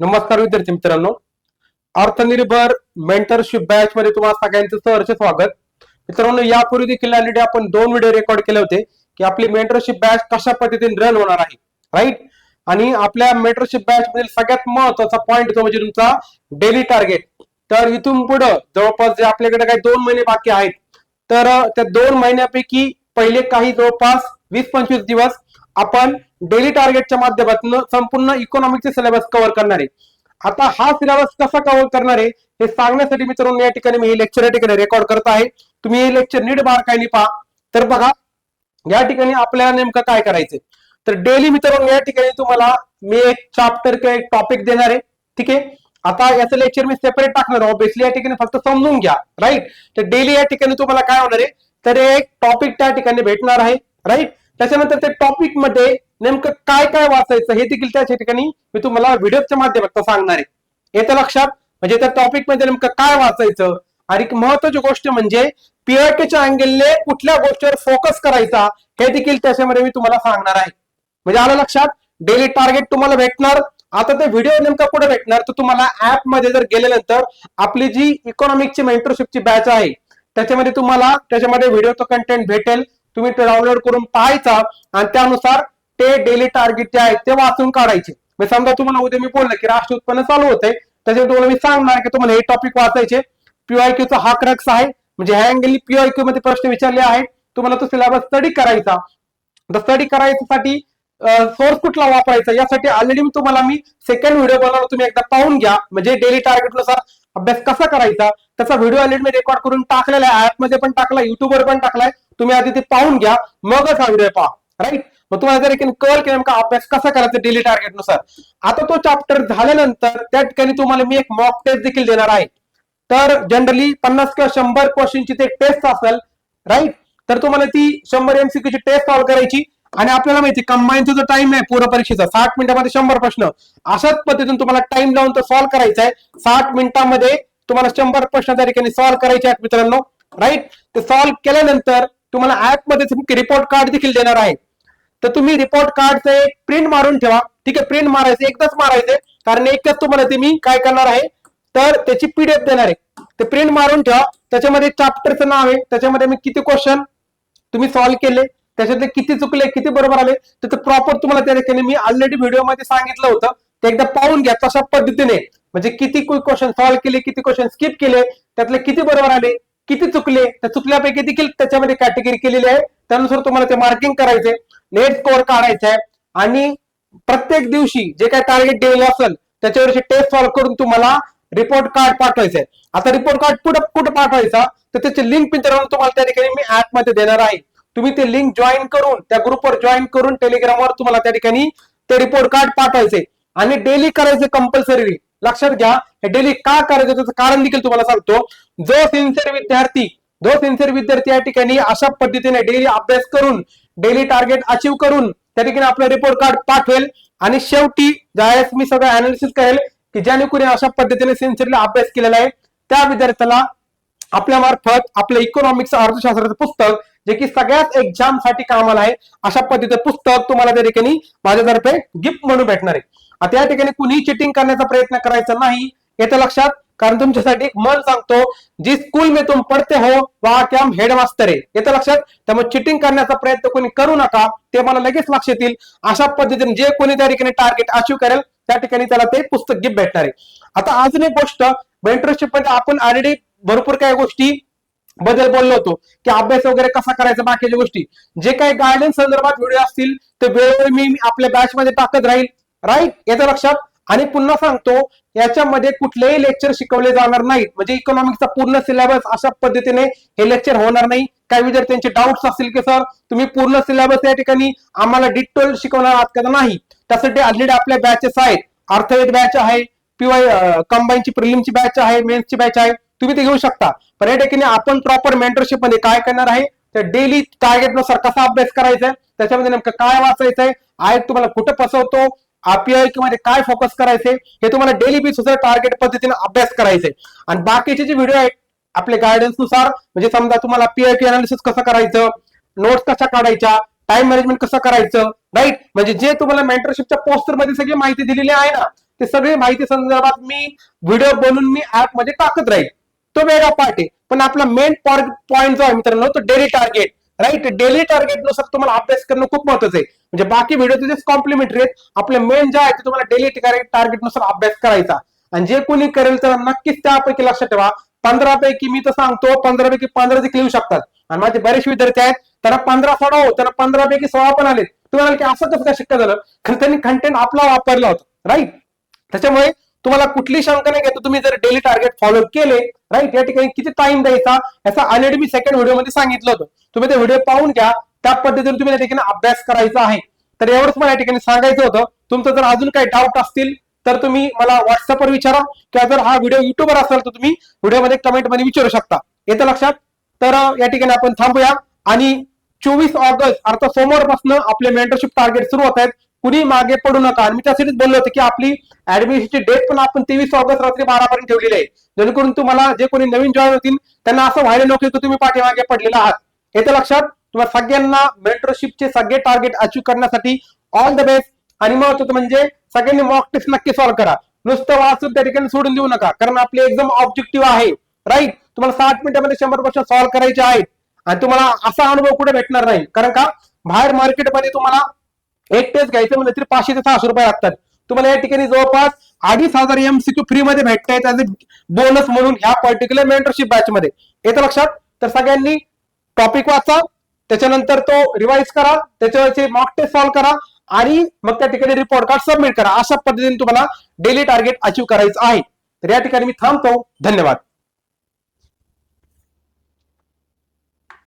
नमस्कार विद्यार्थी मित्रांनो, अर्थनिर्भर मेंटरशिप बॅच मध्ये तुम्हाला सगळ्यांचं सहर्ष स्वागत. मित्रांनो, यापूर्वी देखील ऑलरेडी आपण 2 व्हिडिओ रेकॉर्ड केले होते की आपली मेंटरशिप बॅच कशा पद्धतीने रन होणार आहे, राईट. आणि आपल्या मेंटरशिप बॅच मधील सगळ्यात महत्त्वाचा पॉइंट तो म्हणजे तुमचा डेली टार्गेट. तर इथून पुढे जवळपास जे आपल्याकडे काही 2 महिने बाकी आहेत, तर त्या 2 महिन्यापैकी पहिले काही जवळपास 20-25 दिवस आपण डेली टार्गेटच्या माध्यमातून संपूर्ण इकॉनॉमिकचे सिलेबस कव्हर करणार आहे. आता हा सिलेबस कसा कव्हर करणार आहे हे सांगण्यासाठी मित्रांनो या ठिकाणी मी हे लेक्चर या ठिकाणी रेकॉर्ड करत आहे. तुम्ही हे लेक्चर नीट बारकाईने पहा. तर बघा, या ठिकाणी आपल्याला नेमकं काय करायचंय. तर डेली मित्रांनो या ठिकाणी तुम्हाला मी एक चॅप्टर किंवा एक टॉपिक देणार आहे, ठीक आहे. आता याचं लेक्चर मी सेपरेट टाकणार आहे, ऑब्विसली या ठिकाणी फक्त समजून घ्या, राईट. तर डेली या ठिकाणी तुम्हाला काय होणार आहे, तर एक टॉपिक त्या ठिकाणी भेटणार आहे, राईट. त्याच्यानंतर त्या टॉपिक मध्ये नेमकं काय काय वाचायचं हे देखील त्या ठिकाणी मी तुम्हाला व्हिडिओच्या माध्यमातून सांगणार आहे. येतं लक्षात. म्हणजे त्या टॉपिक मध्ये नेमकं काय वाचायचं आणि महत्वाची गोष्ट म्हणजे पीआयक्यूच्या अँगलने कुठल्या गोष्टीवर फोकस करायचा हे देखील त्याच्यामध्ये मी तुम्हाला सांगणार आहे. म्हणजे आलं लक्षात. डेली टार्गेट तुम्हाला भेटणार. आता ते व्हिडिओ नेमका कुठे भेटणार, तर तुम्हाला ऍप मध्ये जर गेल्यानंतर आपली जी इकॉनॉमिकची मेंटरशिपची बॅच आहे त्याच्यामध्ये तुम्हाला त्याच्यामध्ये व्हिडिओचं कंटेंट भेटेल. तुम्ही ते डाउनलोड करून पाहायचा आणि त्यानुसार ते डेली टार्गेट जे आहे ते वाचून काढायचे. म्हणजे समजा तुम्हाला उद्या मी बोललो की राष्ट्रीय उत्पन्न चालू होतंय, त्याच्यामध्ये तुम्हाला मी सांगणार की तुम्हाला हे टॉपिक वाचायचे. पीआयक्यूचा हा क्रक्स आहे, म्हणजे ह्या अँगलनी पीआयक्यू मध्ये प्रश्न विचारले आहेत. तुम्हाला तो सिलेबस स्टडी करायचा. तर स्टडी करायसाठी सोर्स कुठला वापरायचा यासाठी ऑलरेडी मी सेकंड व्हिडिओ बनवला, तुम्ही एकदा पाहून घ्या. म्हणजे डेली टार्गेट नुसार अभ्यास कसा करायचा त्याचा व्हिडिओ ऑलरेडी मी रेकॉर्ड करून टाकलेला आहे. ऍप मध्ये पण टाकलाय, युट्यूबवर पण टाकलाय. तुम्ही आधी ते पाहून घ्या, मगच हा व्हिडिओ पहा, राईट. मग तुम्हाला जर कळेल की नेमका अभ्यास कसा करायचा डेली टार्गेट नुसार. आता तो चॅप्टर झाल्यानंतर त्या ठिकाणी तुम्हाला मी एक मॉक टेस्ट देखील देणार आहे. तर जनरली 50 किंवा 100 क्वेश्चनची ते टेस्ट असेल, राईट. तर तुम्हाला ती 100 MCQ ची टेस्ट सॉल्व्ह करायची. आणि आपल्याला माहिती कंबाईनचा जो टाइम आहे पूर्ण परीक्षेचा 60 मिनिटांमध्ये 100 प्रश्न, अशाच पद्धतीने तुम्हाला टाइम लावून तो सॉल्व्ह करायचा आहे. 60 मिनिटांमध्ये तुम्हाला 100 प्रश्न त्या ठिकाणी सॉल्व्ह करायचे आहेत मित्रांनो, राईट. ते सॉल्व्ह केल्यानंतर तुम्हाला ऍप मध्ये रिपोर्ट कार्ड देखील देणार आहे. तर तुम्ही रिपोर्ट कार्डचं एक प्रिंट मारून ठेवा, ठीक आहे. प्रिंट मारायचं, एकदाच मारायचे, कारण एकच तुम्हाला ते मी काय करणार आहे तर त्याची पीडीएफ देणार आहे. ते प्रिंट मारून ठेवा. त्याच्यामध्ये चॅप्टरचं नाव आहे, त्याच्यामध्ये मी किती क्वेश्चन तुम्ही सॉल्व्ह केले, त्याच्यातले किती चुकले किती बरोबर आले तर प्रॉपर तुम्हाला त्या ठिकाणी मी ऑलरेडी व्हिडिओ मध्ये सांगितलं होतं. ते एकदा पाहून घ्या तशा पद्धतीने. म्हणजे किती क्वेश्चन सॉल्व्ह केले, किती क्वेश्चन स्किप केले, त्यातले किती बरोबर आले, किती चुकले, त्या चुकल्यापैकी देखील त्याच्यामध्ये कॅटेगरी केलेली आहे. त्यानुसार तुम्हाला ते मार्किंग करायचे, नेट स्कोअर काढायचा आहे. आणि प्रत्येक दिवशी जे काही टार्गेट दिलेलं असेल त्याच्यावरची टेस्ट सॉल्व्ह करून तुम्हाला रिपोर्ट कार्ड पाठवायचं आहे. आता रिपोर्ट कार्ड कुठं पाठवायचा, तर त्याची लिंक मित्रांनो तुम्हाला त्या ठिकाणी मी ऍप मध्ये देणार आहे. तुम्ही ते लिंक जॉईन करून त्या ग्रुपवर जॉईन करून टेलिग्रामवर तुम्हाला त्या ठिकाणी ते रिपोर्ट कार्ड पाठवायचे आणि डेली करायचे कंपल्सरी. लक्षात घ्या, हे डेली का करायचं त्याचं कारण देखील तुम्हाला सांगतो. जो सिन्सिअर विद्यार्थी या ठिकाणी अशा पद्धतीने डेली अभ्यास करून डेली टार्गेट अचीव्ह करून त्या ठिकाणी आपलं रिपोर्ट कार्ड पाठवेल आणि शेवटी ज्यावेळेस मी सगळं अनालिसिस करेल की ज्याने कोणी अशा पद्धतीने सिन्सिअरली अभ्यास केलेला आहे त्या विद्यार्थ्याला आपल्या मार्फत आपलं इकॉनॉमिक्स अर्थशास्त्राचं पुस्तक, जे की सगळ्याच एक्झाम साठी कामाला आहे, अशा पद्धतीचं पुस्तक तुम्हाला त्या ठिकाणी माझ्यातर्फे गिफ्ट म्हणून भेटणार आहे. आता या ठिकाणी कुणीही चिटिंग करण्याचा प्रयत्न करायचा नाही, येतं लक्षात. कारण तुमच्यासाठी एक मन सांगतो, जी स्कूल में तुम पढ़ते हो वहां के हम हेडमास्टर आहे, येतं लक्षात. त्यामुळे चिटिंग करण्याचा प्रयत्न कोणी करू नका, ते मला लगेच लक्ष येतील. अशा पद्धतीने जे कोणी त्या ठिकाणी टार्गेट अचीव्ह करेल त्या ठिकाणी त्याला ते पुस्तक गिफ्ट भेटणार आहे. आता अजून एक गोष्ट, मेंटरशिप मध्ये आपण ऑलरेडी भरपूर काही गोष्टी बद्दल बोललो होतो की अभ्यास वगैरे कसा करायचा, बाकीच्या गोष्टी जे काही गायडन्स संदर्भात व्हिडिओ असतील ते वेळोवेळी मी आपल्या बॅच मध्ये टाकत राहील, राईट. याचं लक्षात. आणि पुन्हा सांगतो, याच्यामध्ये कुठलेही लेक्चर शिकवले जाणार नाहीत. म्हणजे इकॉनॉमिक्सचा पूर्ण सिलेबस अशा पद्धतीने हे लेक्चर होणार नाही. काही विद्यार्थ्यांचे डाऊट्स असतील की सर तुम्ही पूर्ण सिलेबस या ठिकाणी आम्हाला डिटेल शिकवणार आहात का, नाही. त्यासाठी ऑलरेडी आपल्या बॅचेस आहेत. अर्थवेद बॅच आहे, कंबाईनची प्रिलिमची बॅच आहे, मेन्सची बॅच आहे, तुम्ही ते घेऊ शकता. पण या ठिकाणी आपण प्रॉपर मेंटरशिप मध्ये काय करणार आहे, तर डेली टार्गेट नुसार कसा अभ्यास करायचा आहे, त्याच्यामध्ये नेमकं काय वाचायचंय, तुम्हाला कुठं फसवतो, पीआयक्यू मध्ये काय फोकस करायचे हे तुम्हाला डेली बेसिसवर टार्गेट पद्धतीने अभ्यास करायचे. आणि बाकीचे जे व्हिडिओ आहेत आपले गायडन्स नुसार, म्हणजे समजा तुम्हाला पीआयक्यू अनालिसिस कसं करायचं, नोट्स कशा काढायच्या, टाइम मॅनेजमेंट कसं करायचं, राईट. म्हणजे जे तुम्हाला मेंटरशिपच्या पोस्टर मध्ये सगळी माहिती दिलेली आहे ना, ते सगळी माहिती संदर्भात मी व्हिडिओ बनवून मी ऍप मध्ये टाकत राहील, तो वेगळा पार्ट आहे. पण आपला मेन पॉईंट जो आहे मित्रांनो तो daily target, right. Daily target नुसार तुम्हाला अभ्यास करणं खूप महत्वाचं आहे. म्हणजे बाकी व्हिडिओ तुझे कॉम्प्लिमेंटरी आहेत, आपले मेन जे आहे ते तुम्हाला डेली टार्गेट नुसार अभ्यास करायचा. आणि जे कोणी करेल तर नक्कीच त्यापैकी लक्षात ठेवा, 15 पैकी मी तर सांगतो 15 पैकी 15 देखील येऊ शकतात. आणि माझे बरेचसे विद्यार्थी आहेत त्यांना 15 सोडा त्यांना 15 पैकी 16 पण आले. तुम्हाला की असं कसं काय शक्य झालं, कारण त्यांनी कंटेंट आपला वापरला होता, राईट. त्याच्यामुळे तुम्हाला कुठली शंका नाही घेतो, तुम्ही जर डेली टार्गेट फॉलो केले, राईट. या ठिकाणी किती टाइम द्यायचा याचा ऑलरेडी मी सेकंड व्हिडिओ मध्ये सांगितलं होतं, तुम्ही ते व्हिडिओ पाहून घ्या. त्या पद्धतीने तुम्ही या ठिकाणी अभ्यास करायचा आहे. तर एवढंच मला या ठिकाणी सांगायचं होतं. तुमचं जर अजून काही डाऊट असतील तर तुम्ही मला व्हॉट्सअपवर विचारा, किंवा जर हा व्हिडिओ युट्यूबवर असेल तर तुम्ही व्हिडिओमध्ये कमेंट मध्ये विचारू शकता. येतं लक्षात. तर या ठिकाणी आपण थांबूया. आणि 24 ऑगस्ट अर्थात सोमवारपासून आपले मेंटरशिप टार्गेट सुरू होत आहेत. कुणी मागे पडू नका. आणि मी त्यासाठीच बोललो होतो की आपली ऍडमिशनची डेट पण आपण 23 ऑगस्ट रात्री 12 पर्यंत ठेवलेली आहे, जेणेकरून तुम्हाला जे कोणी नवीन जॉईन होतील त्यांना असं व्हायला नको की तुम्ही पाठीमागे पडलेला आहात. येतं लक्षात. तुम्हाला सगळ्यांना मेंटरशिपचे सगळे टार्गेट अचीव करण्यासाठी ऑल द बेस्ट. आणि महत्वाचं म्हणजे सगळ्यांनी मॉक टेस्ट नक्की सॉल्व्ह करा. नुसतं वाचून त्या ठिकाणी सोडून देऊ नका, कारण आपली एक्झाम ऑब्जेक्टिव्ह आहे, राईट. तुम्हाला 60 मिनिटांमध्ये 100 क्वेश्चन सॉल्व्ह करायचे आहेत. आणि तुम्हाला असा अनुभव कुठे भेटणार नाही, कारण का बाहेर मार्केटमध्ये तुम्हाला एक टेस्ट घ्यायचं म्हणजे तरी 500 ते 600 रुपये लागतात. तुम्हाला या ठिकाणी जवळपास 2500 MCQ फ्री मध्ये भेटतायत ऍज अ बोनस म्हणून ह्या पर्टिक्युलर मेंटरशिप बॅच मध्ये. येतं लक्षात. तर सगळ्यांनी टॉपिक वाचा, त्याच्यानंतर तो रिवाइज करा, त्याच्यावरचे मॉक टेस्ट सॉल्व्ह करा, आणि मग त्या ठिकाणी रिपोर्ट कार्ड सबमिट करा. अशा पद्धतीने तुम्हाला डेली टार्गेट अचीव करायचं आहे. तर या ठिकाणी मी थांबतो. धन्यवाद.